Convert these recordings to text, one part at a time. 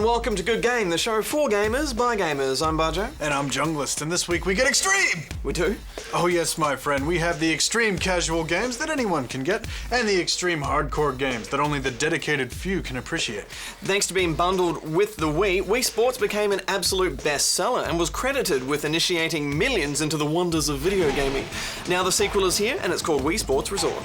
and welcome to Good Game, the show for gamers by gamers. I'm Bajo. And I'm Junglist, and this week we get extreme! We do? Oh yes, my friend, we have the extreme casual games that anyone can get, and the extreme hardcore games that only the dedicated few can appreciate. Thanks to being bundled with the Wii Sports became an absolute bestseller and was credited with initiating millions into the wonders of video gaming. Now the sequel is here, and it's called Wii Sports Resort.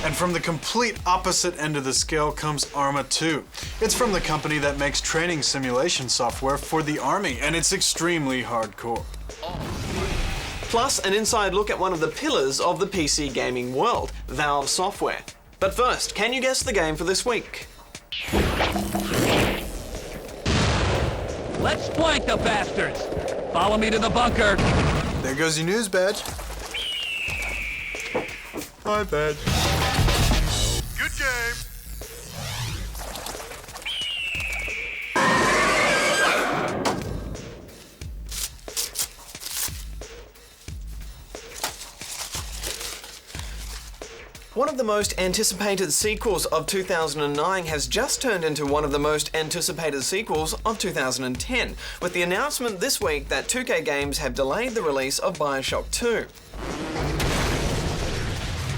And from the complete opposite end of the scale comes ARMA II. It's from the company that makes training simulation software for the Army, and it's extremely hardcore. Plus, an inside look at one of the pillars of the PC gaming world, Valve Software. But first, can you guess the game for this week? Let's flank the bastards! Follow me to the bunker! There goes your news badge. Hi, badge. Good game! One of the most anticipated sequels of 2009 has just turned into one of the most anticipated sequels of 2010, with the announcement this week that 2K Games have delayed the release of BioShock 2.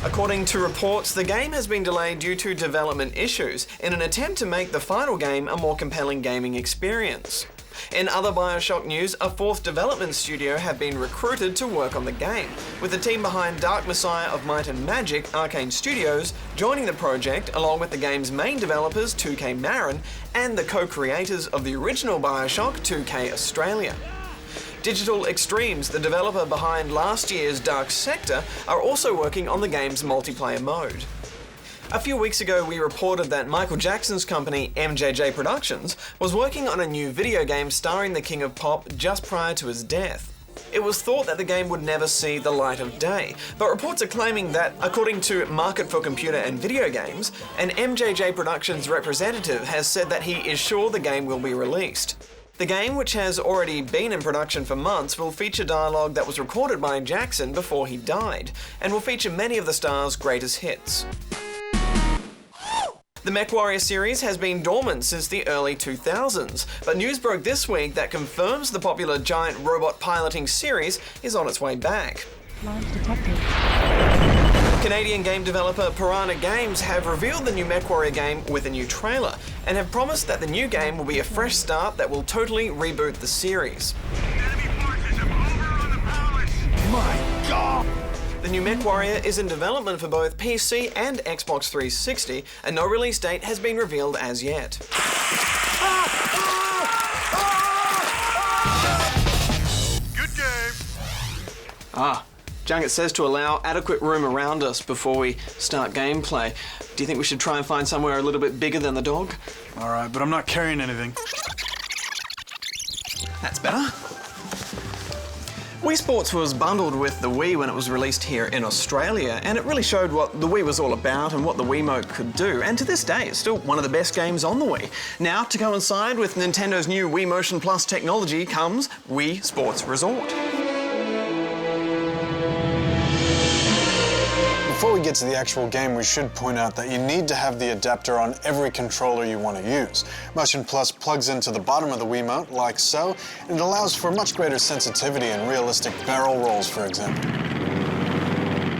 According to reports, the game has been delayed due to development issues in an attempt to make the final game a more compelling gaming experience. In other BioShock news, a fourth development studio have been recruited to work on the game, with the team behind Dark Messiah of Might and Magic, Arcane Studios, joining the project along with the game's main developers 2K Marin and the co-creators of the original BioShock, 2K Australia. Digital Extremes, the developer behind last year's Dark Sector, are also working on the game's multiplayer mode. A few weeks ago, we reported that Michael Jackson's company, MJJ Productions, was working on a new video game starring the King of Pop just prior to his death. It was thought that the game would never see the light of day, but reports are claiming that, according to Market for Computer and Video Games, an MJJ Productions representative has said that he is sure the game will be released. The game, which has already been in production for months, will feature dialogue that was recorded by Jackson before he died, and will feature many of the star's greatest hits. The MechWarrior series has been dormant since the early 2000s, but news broke this week that confirms the popular giant robot piloting series is on its way back. Canadian game developer Piranha Games have revealed the new MechWarrior game with a new trailer, and have promised that the new game will be a fresh start that will totally reboot the series. Enemy forces have overrun the palace! My God! The new MechWarrior is in development for both PC and Xbox 360, and no release date has been revealed as yet. Good game! Jung, it says to allow adequate room around us before we start gameplay. Do you think we should try and find somewhere a little bit bigger than the dog? Alright, but I'm not carrying anything. That's better. Wii Sports was bundled with the Wii when it was released here in Australia, and it really showed what the Wii was all about and what the Wiimote could do, and to this day it's still one of the best games on the Wii. Now, to coincide with Nintendo's new Wii Motion Plus technology comes Wii Sports Resort. Before we get to the actual game, we should point out that you need to have the adapter on every controller you want to use. Motion Plus plugs into the bottom of the Wiimote, like so, and it allows for much greater sensitivity and realistic barrel rolls, for example.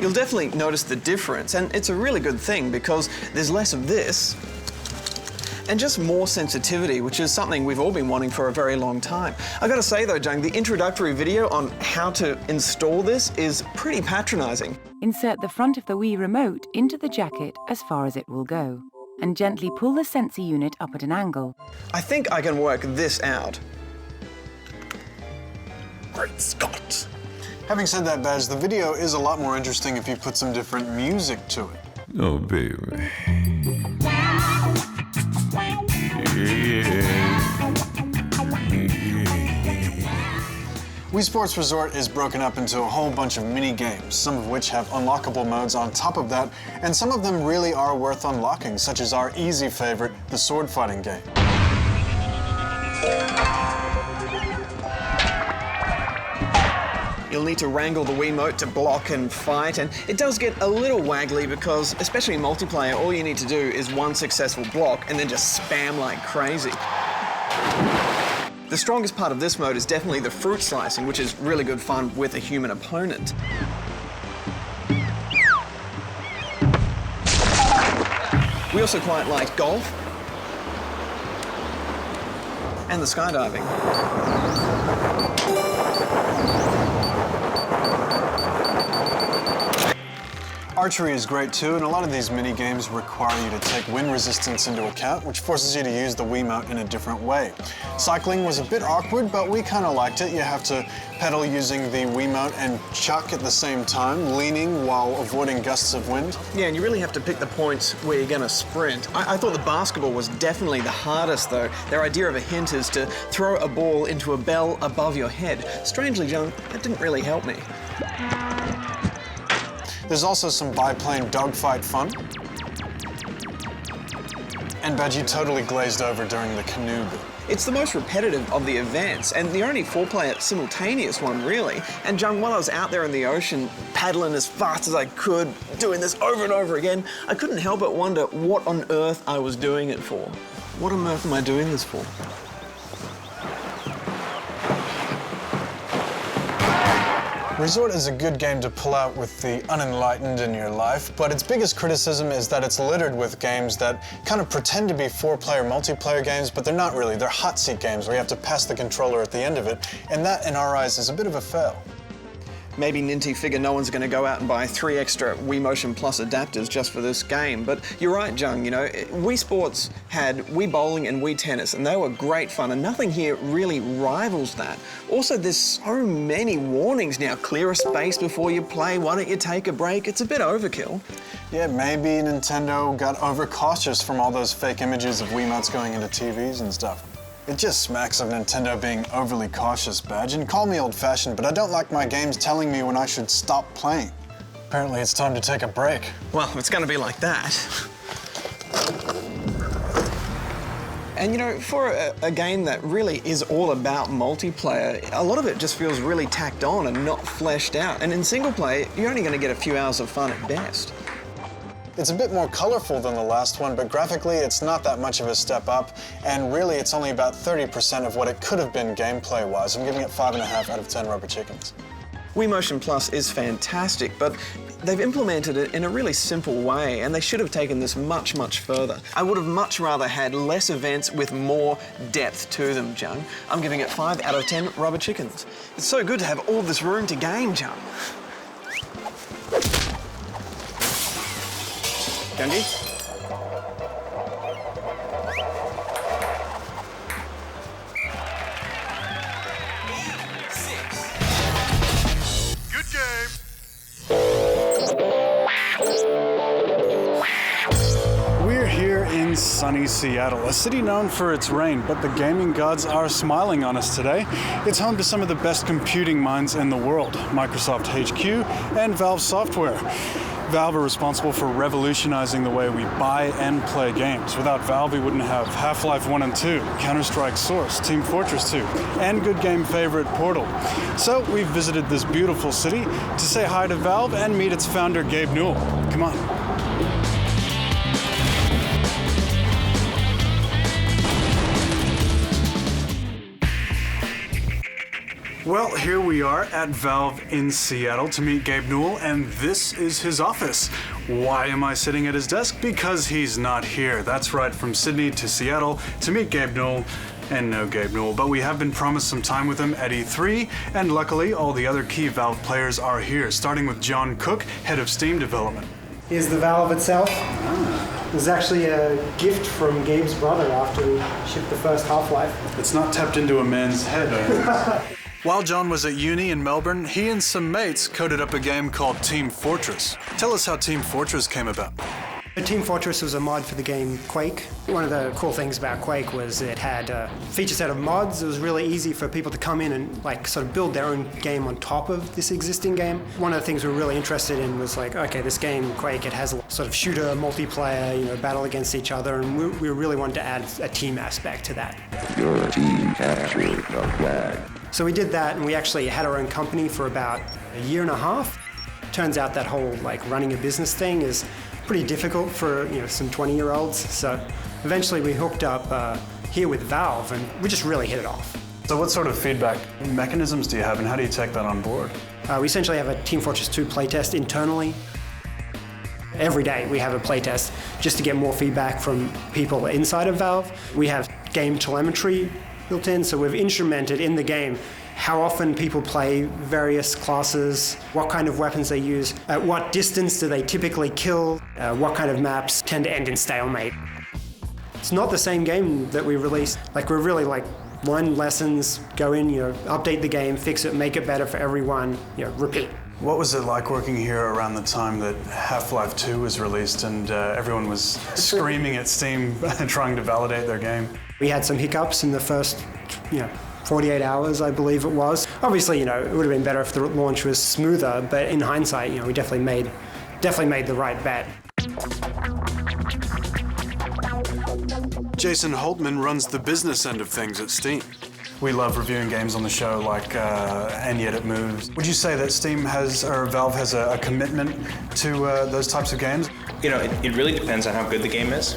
You'll definitely notice the difference, and it's a really good thing because there's less of this and just more sensitivity, which is something we've all been wanting for a very long time. I gotta say though, Jung, the introductory video on how to install this is pretty patronizing. Insert the front of the Wii remote into the jacket as far as it will go, and gently pull the sensor unit up at an angle. I think I can work this out. Great Scott! Having said that, Baz, the video is a lot more interesting if you put some different music to it. Oh, baby. Wii Sports Resort is broken up into a whole bunch of mini games, some of which have unlockable modes on top of that, and some of them really are worth unlocking, such as our easy favorite, the sword fighting game. You'll need to wrangle the Wiimote to block and fight, and it does get a little waggly because, especially in multiplayer, all you need to do is one successful block and then just spam like crazy. The strongest part of this mode is definitely the fruit slicing, which is really good fun with a human opponent. We also quite like golf and the skydiving. Archery is great too, and a lot of these mini-games require you to take wind resistance into account, which forces you to use the Wiimote in a different way. Cycling was a bit awkward, but we kind of liked it. You have to pedal using the Wiimote and chuck at the same time, leaning while avoiding gusts of wind. Yeah, and you really have to pick the points where you're going to sprint. I thought the basketball was definitely the hardest, though. Their idea of a hint is to throw a ball into a bell above your head. Strangely, John, that didn't really help me. There's also some biplane dogfight fun. And Badge, you totally glazed over during the canoe bit. It's the most repetitive of the events, and the only four-player simultaneous one, really. And John, while I was out there in the ocean, paddling as fast as I could, doing this over and over again, I couldn't help but wonder what on earth I was doing it for. What on earth am I doing this for? Resort is a good game to pull out with the unenlightened in your life, but its biggest criticism is that it's littered with games that kind of pretend to be four-player multiplayer games, but they're not really. They're hot seat games where you have to pass the controller at the end of it, and that, in our eyes, is a bit of a fail. Maybe Ninty figure no one's going to go out and buy 3 extra Wii Motion Plus adapters just for this game. But you're right, Jung, you know, Wii Sports had Wii Bowling and Wii Tennis, and they were great fun, and nothing here really rivals that. Also, there's so many warnings now. Clear a space before you play, why don't you take a break? It's a bit overkill. Yeah, maybe Nintendo got overcautious from all those fake images of Wiimotes going into TVs and stuff. It just smacks of Nintendo being overly cautious, Badge, and call me old-fashioned, but I don't like my games telling me when I should stop playing. Apparently it's time to take a break. Well, it's going to be like that. And you know, for a game that really is all about multiplayer, a lot of it just feels really tacked on and not fleshed out. And in single player, you're only going to get a few hours of fun at best. It's a bit more colorful than the last one, but graphically it's not that much of a step up, and really it's only about 30% of what it could have been gameplay-wise. I'm giving it 5.5 out of 10 rubber chickens. Wii Motion Plus is fantastic, but they've implemented it in a really simple way, and they should have taken this much, much further. I would have much rather had less events with more depth to them, Jung. I'm giving it 5 out of 10 rubber chickens. It's so good to have all this room to game, Jung. Gungi? Good game. We're here in sunny Seattle, a city known for its rain, but the gaming gods are smiling on us today. It's home to some of the best computing minds in the world, Microsoft HQ and Valve Software. Valve are responsible for revolutionizing the way we buy and play games. Without Valve, we wouldn't have Half-Life 1 and 2, Counter-Strike Source, Team Fortress 2, and good game favorite Portal. So we've visited this beautiful city to say hi to Valve and meet its founder, Gabe Newell. Come on. Well, here we are at Valve in Seattle to meet Gabe Newell, and this is his office. Why am I sitting at his desk? Because he's not here. That's right, from Sydney to Seattle to meet Gabe Newell, and no Gabe Newell, but we have been promised some time with him at E3, and luckily all the other key Valve players are here, starting with John Cook, head of Steam development. Here's the valve itself. It was actually a gift from Gabe's brother after we shipped the first Half-Life. It's not tapped into a man's head. While John was at uni in Melbourne, he and some mates coded up a game called Team Fortress. Tell us how Team Fortress came about. Team Fortress was a mod for the game Quake. One of the cool things about Quake was it had a feature set of mods. It was really easy for people to come in and sort of build their own game on top of this existing game. One of the things we were really interested in was okay, this game Quake, it has a sort of shooter multiplayer, battle against each other, and we really wanted to add a team aspect to that. Your team captured the flag. So we did that, and we actually had our own company for about a year and a half. Turns out that whole running a business thing is pretty difficult for some 20-year-olds. So eventually we hooked up here with Valve, and we just really hit it off. So what sort of feedback mechanisms do you have, and how do you take that on board? We essentially have a Team Fortress 2 playtest internally. Every day we have a playtest just to get more feedback from people inside of Valve. We have game telemetry built in, so we've instrumented in the game how often people play various classes, what kind of weapons they use, at what distance do they typically kill, what kind of maps tend to end in stalemate. It's not the same game that we released. We're really learn lessons, go in, update the game, fix it, make it better for everyone, repeat. What was it like working here around the time that Half-Life 2 was released and everyone was screaming at Steam trying to validate their game? We had some hiccups in the first, 48 hours, I believe it was. Obviously, it would have been better if the launch was smoother, but in hindsight, we definitely made the right bet. Jason Holtman runs the business end of things at Steam. We love reviewing games on the show, And Yet It Moves. Would you say that Steam Valve has a commitment to those types of games? It really depends on how good the game is.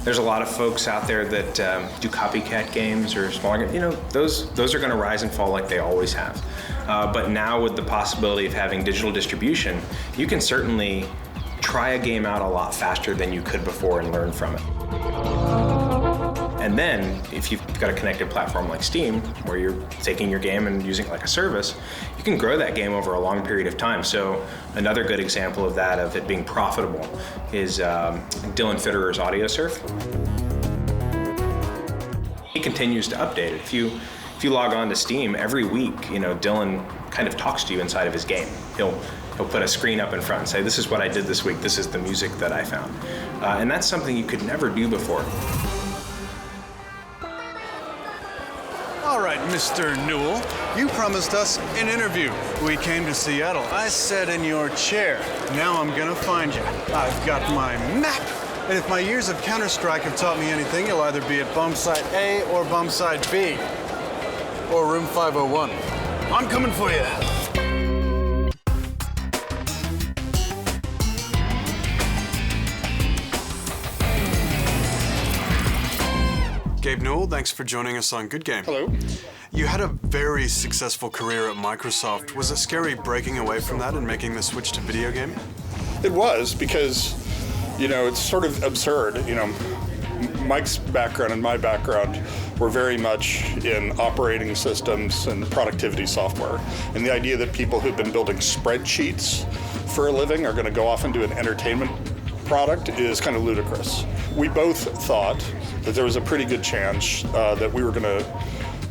There's a lot of folks out there that do copycat games or smaller games. Those are going to rise and fall like they always have. But now with the possibility of having digital distribution, you can certainly try a game out a lot faster than you could before and learn from it. And then, if you've got a connected platform like Steam, where you're taking your game and using it like a service, you can grow that game over a long period of time. So another good example of that, of it being profitable, is Dylan Fitterer's AudioSurf. He continues to update it. If you log on to Steam every week, Dylan kind of talks to you inside of his game. He'll put a screen up in front and say, this is what I did this week, this is the music that I found. And that's something you could never do before. All right, Mr. Newell, you promised us an interview. We came to Seattle. I sat in your chair. Now I'm gonna find you. I've got my map. And if my years of Counter-Strike have taught me anything, you'll either be at bomb site A or bomb site B. Or room 501. I'm coming for you. Gabe Newell, thanks for joining us on Good Game. Hello. You had a very successful career at Microsoft. Was it scary breaking away from that and making the switch to video gaming? It was, because, it's sort of absurd. Mike's background and my background were very much in operating systems and productivity software. And the idea that people who've been building spreadsheets for a living are going to go off and do an entertainment product is kind of ludicrous. We both thought that there was a pretty good chance that we were going to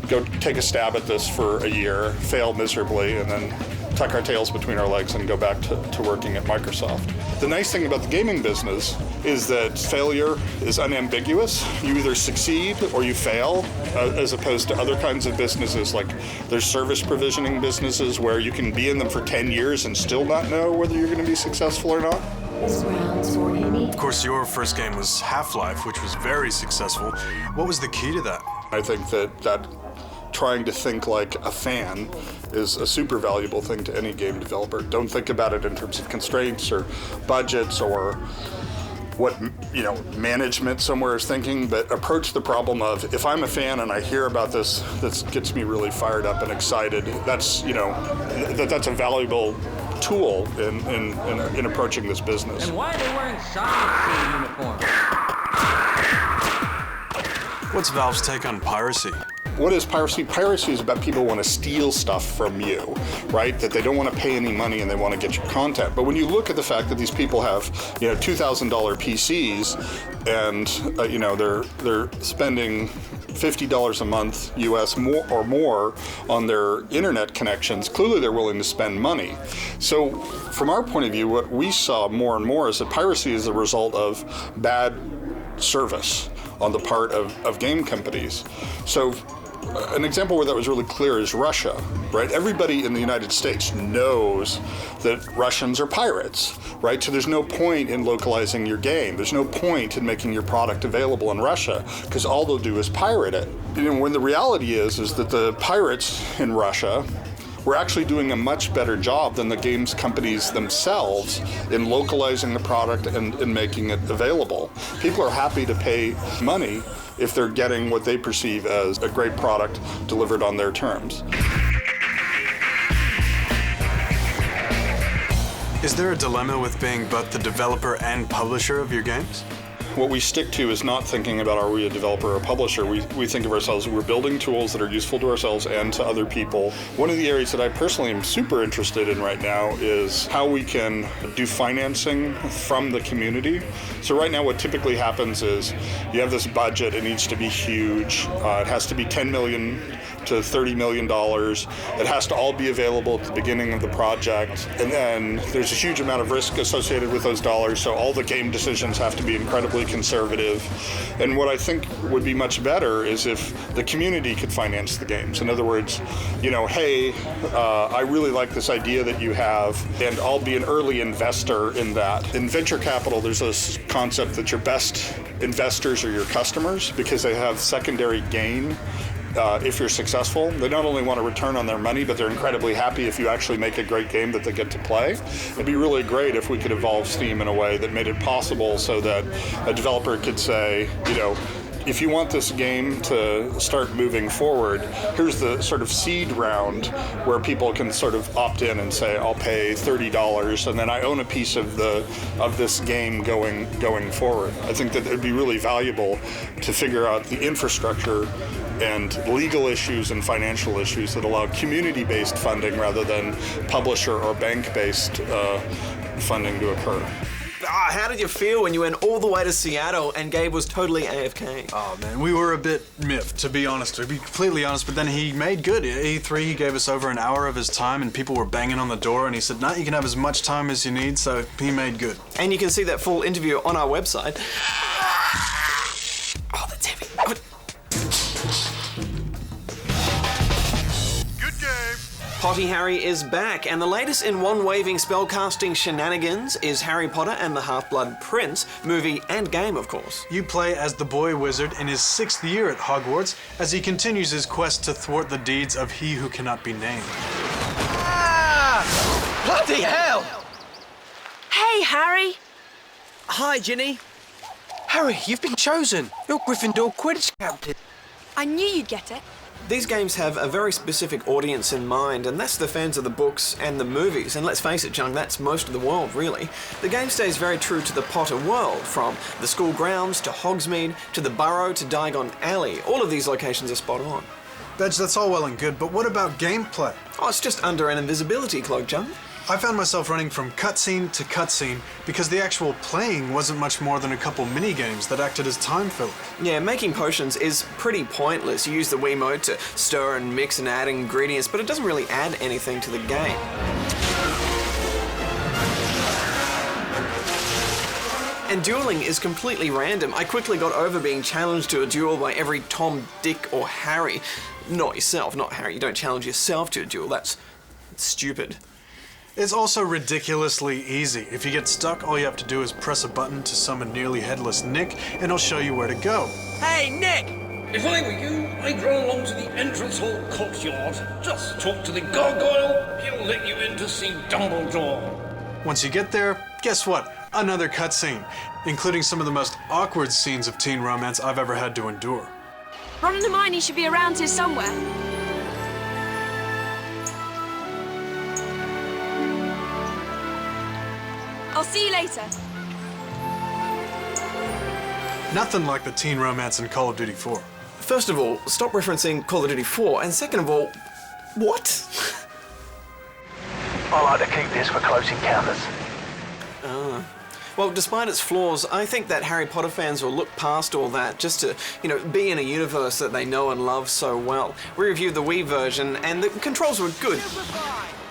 go take a stab at this for a year, fail miserably, and then tuck our tails between our legs and go back to working at Microsoft. The nice thing about the gaming business is that failure is unambiguous. You either succeed or you fail, as opposed to other kinds of businesses, like there's service provisioning businesses where you can be in them for 10 years and still not know whether you're going to be successful or not. Of course, your first game was Half-Life, which was very successful. What was the key to that? I think that trying to think like a fan is a super valuable thing to any game developer. Don't think about it in terms of constraints or budgets or what management somewhere is thinking, but approach the problem of, if I'm a fan and I hear about this, that gets me really fired up and excited. That's that's a valuable tool in approaching this business. And why are they wearing science uniforms? What's Valve's take on piracy? What is piracy? Piracy is about people who want to steal stuff from you, right? That they don't want to pay any money and they want to get your content. But when you look at the fact that these people have, $2,000 PCs and, they're spending $50 a month US more on their internet connections, clearly they're willing to spend money. So from our point of view, what we saw more and more is that piracy is a result of bad service on the part of game companies. So an example where that was really clear is Russia, right? Everybody in the United States knows that Russians are pirates, right? So there's no point in localizing your game. There's no point in making your product available in Russia, because all they'll do is pirate it. When the reality is that the pirates in Russia were actually doing a much better job than the games companies themselves in localizing the product and making it available. People are happy to pay money if they're getting what they perceive as a great product delivered on their terms. Is there a dilemma with being both the developer and publisher of your games? What we stick to is not thinking about, are we a developer or a publisher? We think of ourselves, we're building tools that are useful to ourselves and to other people. One of the areas that I personally am super interested in right now is how we can do financing from the community. So right now what typically happens is you have this budget, it needs to be huge. It has to be $10 million to $30 million. It has to all be available at the beginning of the project. And then there's a huge amount of risk associated with those dollars, so all the game decisions have to be incredibly conservative. And what I think would be much better is if the community could finance the games. In other words, hey, I really like this idea that you have, and I'll be an early investor in that. In venture capital, there's this concept that your best investors are your customers because they have secondary gain. If you're successful, they not only want a return on their money, but they're incredibly happy if you actually make a great game that they get to play. It'd be really great if we could evolve Steam in a way that made it possible so that a developer could say, if you want this game to start moving forward, here's the sort of seed round where people can sort of opt in and say, I'll pay $30 and then I own a piece of this game going forward. I think that it'd be really valuable to figure out the infrastructure and legal issues and financial issues that allow community-based funding rather than publisher or bank-based funding to occur. How did you feel when you went all the way to Seattle and Gabe was totally AFK? Oh man, we were a bit miffed, to be honest, to be completely honest, but then he made good. At E3, he gave us over an hour of his time and people were banging on the door and he said, you can have as much time as you need, so he made good. And you can see that full interview on our website. Oh, that's heavy. Potty Harry is back, and the latest in wand-waving spellcasting shenanigans is Harry Potter and the Half-Blood Prince, movie and game, of course. You play as the boy wizard in his 6th year at Hogwarts as he continues his quest to thwart the deeds of he who cannot be named. Ah! Bloody hell! Hey, Harry. Hi, Ginny. Harry, you've been chosen. You're Gryffindor Quidditch captain. I knew you'd get it. These games have a very specific audience in mind, and that's the fans of the books and the movies, and let's face it, Jung, that's most of the world, really. The game stays very true to the Potter world, from the school grounds to Hogsmeade, to the Burrow to Diagon Alley. All of these locations are spot on. Bedge, that's all well and good, but what about gameplay? Oh, it's just under an invisibility cloak, Jung. I found myself running from cutscene to cutscene because the actual playing wasn't much more than a couple mini-games that acted as time fillers. Yeah, making potions is pretty pointless. You use the Wiimote to stir and mix and add ingredients, but it doesn't really add anything to the game. And dueling is completely random. I quickly got over being challenged to a duel by every Tom, Dick, or Harry. Not yourself, not Harry. You don't challenge yourself to a duel. That's stupid. It's also ridiculously easy. If you get stuck, all you have to do is press a button to summon nearly headless Nick, and he'll show you where to go. Hey, Nick! If I were you, I'd run along to the entrance hall courtyard. Just talk to the gargoyle, he'll let you in to see Dumbledore. Once you get there, guess what? Another cutscene, including some of the most awkward scenes of teen romance I've ever had to endure. Ron and Hermione should be around here somewhere. I'll see you later. Nothing like the teen romance in Call of Duty 4. First of all, stop referencing Call of Duty 4, and second of all, what? I like to keep this for close encounters. Well, despite its flaws, I think that Harry Potter fans will look past all that just to, be in a universe that they know and love so well. We reviewed the Wii version, and the controls were good.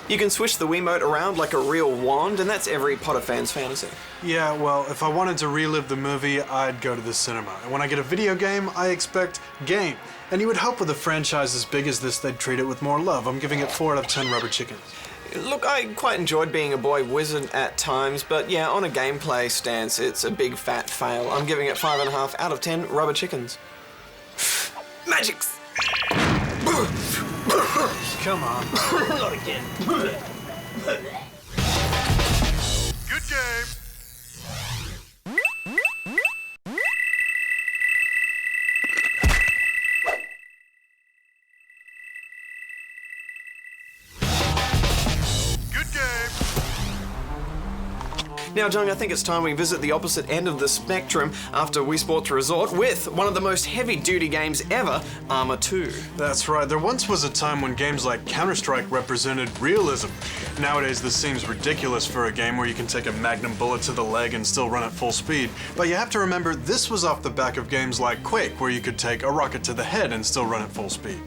You can switch the Wiimote around like a real wand, and that's every Potter fan's fantasy. Yeah, well, if I wanted to relive the movie, I'd go to the cinema. And when I get a video game, I expect game. And you would hope with a franchise as big as this, they'd treat it with more love. I'm giving it 4 out of 10 rubber chickens. Look, I quite enjoyed being a boy wizard at times, but yeah, on a gameplay stance, it's a big fat fail. I'm giving it 5.5 out of 10 rubber chickens. Magics! Come on. Not again. Good game. Good game. Now, Jung, I think it's time we visit the opposite end of the spectrum after Wii Sports Resort with one of the most heavy-duty games ever, ARMA II. That's right. There once was a time when games like Counter-Strike represented realism. Nowadays, this seems ridiculous for a game where you can take a magnum bullet to the leg and still run at full speed. But you have to remember, this was off the back of games like Quake, where you could take a rocket to the head and still run at full speed.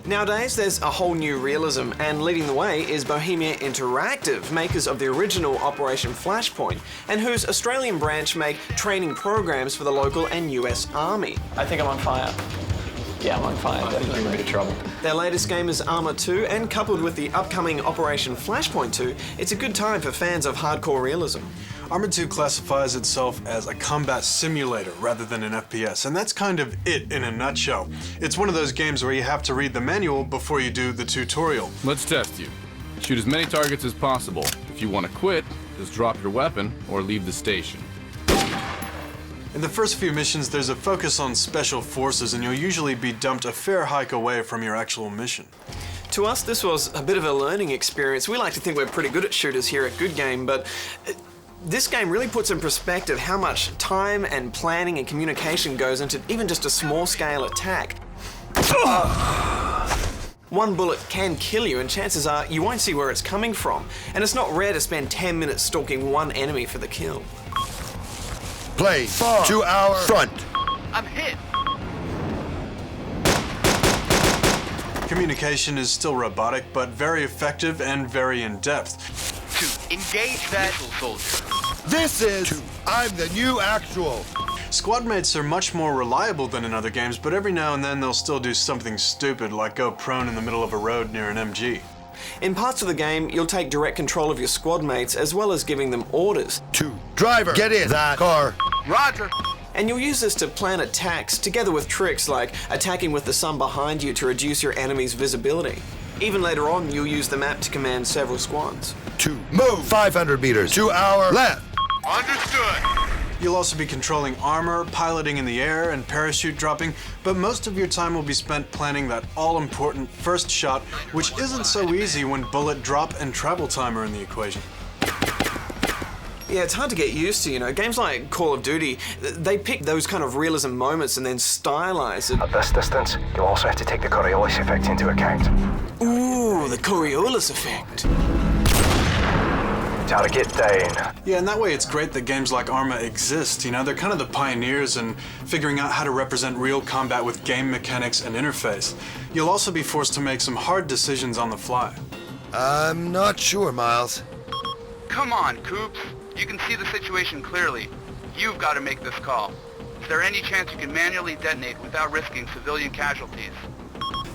Nowadays, there's a whole new realism, and leading the way is Bohemia Interactive, makers of the original Operation Flashpoint, and whose Australian branch make training programs for the local and US Army. I think I'm on fire. Yeah, I'm on fire. Definitely in a bit of trouble. Their latest game is ARMA II, and coupled with the upcoming Operation Flashpoint 2, it's a good time for fans of hardcore realism. ARMA II classifies itself as a combat simulator rather than an FPS, and that's kind of it in a nutshell. It's one of those games where you have to read the manual before you do the tutorial. Let's test you. Shoot as many targets as possible. If you want to quit, just drop your weapon or leave the station. In the first few missions, there's a focus on special forces, and you'll usually be dumped a fair hike away from your actual mission. To us, this was a bit of a learning experience. We like to think we're pretty good at shooters here at Good Game, but this game really puts in perspective how much time and planning and communication goes into even just a small-scale attack. One bullet can kill you, and chances are you won't see where it's coming from. And it's not rare to spend 10 minutes stalking one enemy for the kill. Play to our front. I'm hit. Communication is still robotic, but very effective and very in-depth. To engage that soldier. This is I'm the new actual. Squad mates are much more reliable than in other games, but every now and then they'll still do something stupid, like go prone in the middle of a road near an MG. In parts of the game, you'll take direct control of your squad mates as well as giving them orders. Driver, get in that car. Roger. And you'll use this to plan attacks, together with tricks like attacking with the sun behind you to reduce your enemy's visibility. Even later on, you'll use the map to command several squads. Move 500 meters to our left. Understood. You'll also be controlling armor, piloting in the air, and parachute dropping, but most of your time will be spent planning that all-important first shot, which isn't so easy when bullet drop and travel time are in the equation. Yeah, it's hard to get used to, you know. Games like Call of Duty, they pick those kind of realism moments and then stylize it. At this distance, you'll also have to take the Coriolis effect into account. Ooh, the Coriolis effect. Target down. Yeah, and that way it's great that games like ARMA exist. You know, they're kind of the pioneers in figuring out how to represent real combat with game mechanics and interface. You'll also be forced to make some hard decisions on the fly. I'm not sure, Miles. Come on, Coops. You can see the situation clearly. You've got to make this call. Is there any chance you can manually detonate without risking civilian casualties?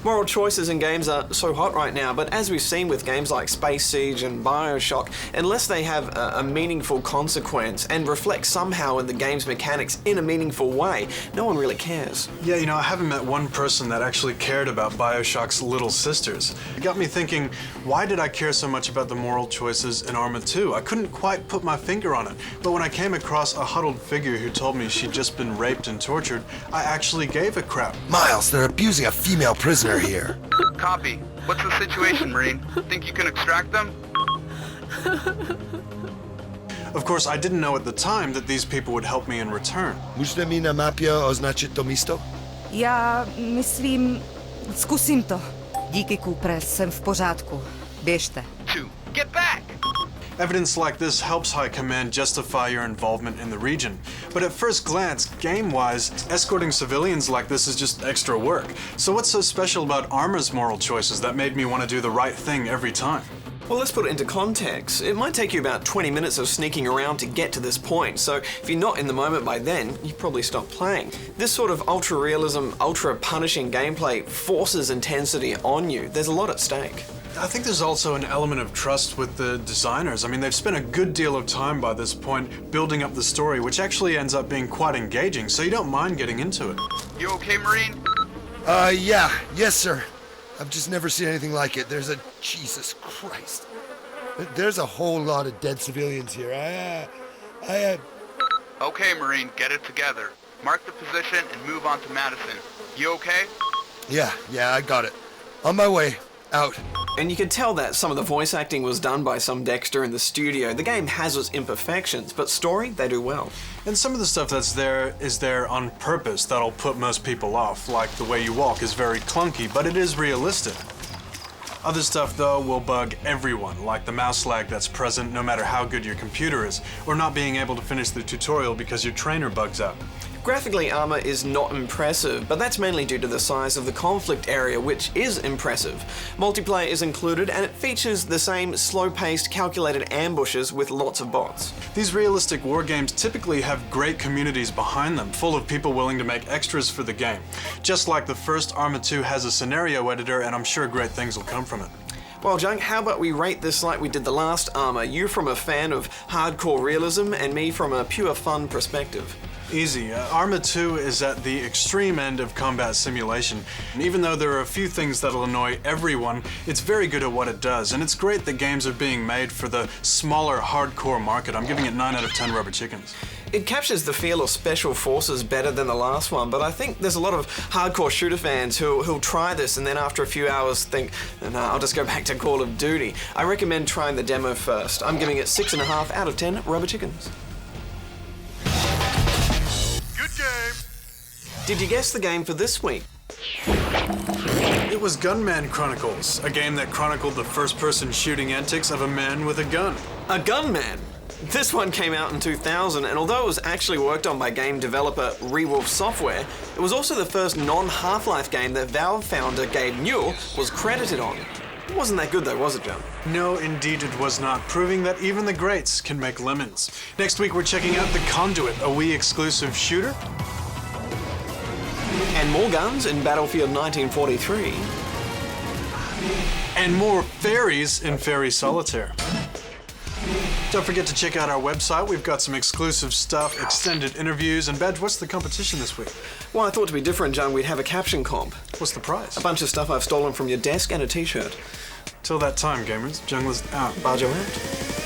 Moral choices in games are so hot right now, but as we've seen with games like Space Siege and Bioshock, unless they have a meaningful consequence and reflect somehow in the game's mechanics in a meaningful way, no one really cares. Yeah, you know, I haven't met one person that actually cared about Bioshock's little sisters. It got me thinking, why did I care so much about the moral choices in ARMA II? I couldn't quite put my finger on it, but when I came across a huddled figure who told me she'd just been raped and tortured, I actually gave a crap. Miles, they're abusing a female prisoner here. Copy. What's the situation, Marine? Think you can extract them? Of course, I didn't know at the time that these people would help me in return. Můžete mi na mapě označit to místo? Já myslím, zkusím to. Díky, Cooper, jsem v pořádku. Běžte. Get back! Evidence like this helps High Command justify your involvement in the region. But at first glance, game-wise, escorting civilians like this is just extra work. So what's so special about ARMA's moral choices that made me want to do the right thing every time? Well, let's put it into context. It might take you about 20 minutes of sneaking around to get to this point, so if you're not in the moment by then, you've probably stopped playing. This sort of ultra-realism, ultra-punishing gameplay forces intensity on you. There's a lot at stake. I think there's also an element of trust with the designers. I mean, they've spent a good deal of time by this point building up the story, which actually ends up being quite engaging, so you don't mind getting into it. You okay, Marine? Yeah. Yes, sir. I've just never seen anything like it. Jesus Christ. There's a whole lot of dead civilians here. Okay, Marine, get it together. Mark the position and move on to Madison. You okay? Yeah, I got it. On my way. Out. And you could tell that some of the voice acting was done by some Dexter in the studio. The game has its imperfections, but story, they do well. And some of the stuff that's there is there on purpose that'll put most people off, like the way you walk is very clunky, but it is realistic. Other stuff, though, will bug everyone, like the mouse lag that's present no matter how good your computer is, or not being able to finish the tutorial because your trainer bugs out. Graphically, ARMA is not impressive, but that's mainly due to the size of the conflict area, which is impressive. Multiplayer is included, and it features the same slow-paced, calculated ambushes with lots of bots. These realistic war games typically have great communities behind them, full of people willing to make extras for the game. Just like the first, ARMA II has a scenario editor, and I'm sure great things will come from it. Well, Junk, how about we rate this like we did the last ARMA? You from a fan of hardcore realism, and me from a pure fun perspective. Easy. ARMA II is at the extreme end of combat simulation. And even though there are a few things that'll annoy everyone, it's very good at what it does. And it's great that games are being made for the smaller, hardcore market. I'm giving it 9 out of 10 rubber chickens. It captures the feel of Special Forces better than the last one, but I think there's a lot of hardcore shooter fans who'll try this and then after a few hours think, no, I'll just go back to Call of Duty. I recommend trying the demo first. I'm giving it 6.5 out of 10 rubber chickens. Did you guess the game for this week? It was Gunman Chronicles, a game that chronicled the first-person shooting antics of a man with a gun. A gunman? This one came out in 2000, and although it was actually worked on by game developer Rewolf Software, it was also the first non-Half-Life game that Valve founder Gabe Newell was credited on. It wasn't that good though, was it, John? No, indeed it was not, proving that even the greats can make lemons. Next week we're checking out The Conduit, a Wii exclusive shooter. And more guns in Battlefield 1943. And more fairies in Fairy Solitaire. Don't forget to check out our website. We've got some exclusive stuff, extended interviews, and Badge, what's the competition this week? Well, I thought to be different, John, we'd have a caption comp. What's the prize? A bunch of stuff I've stolen from your desk and a t-shirt. Till that time, gamers, Junglist out. Barjo out.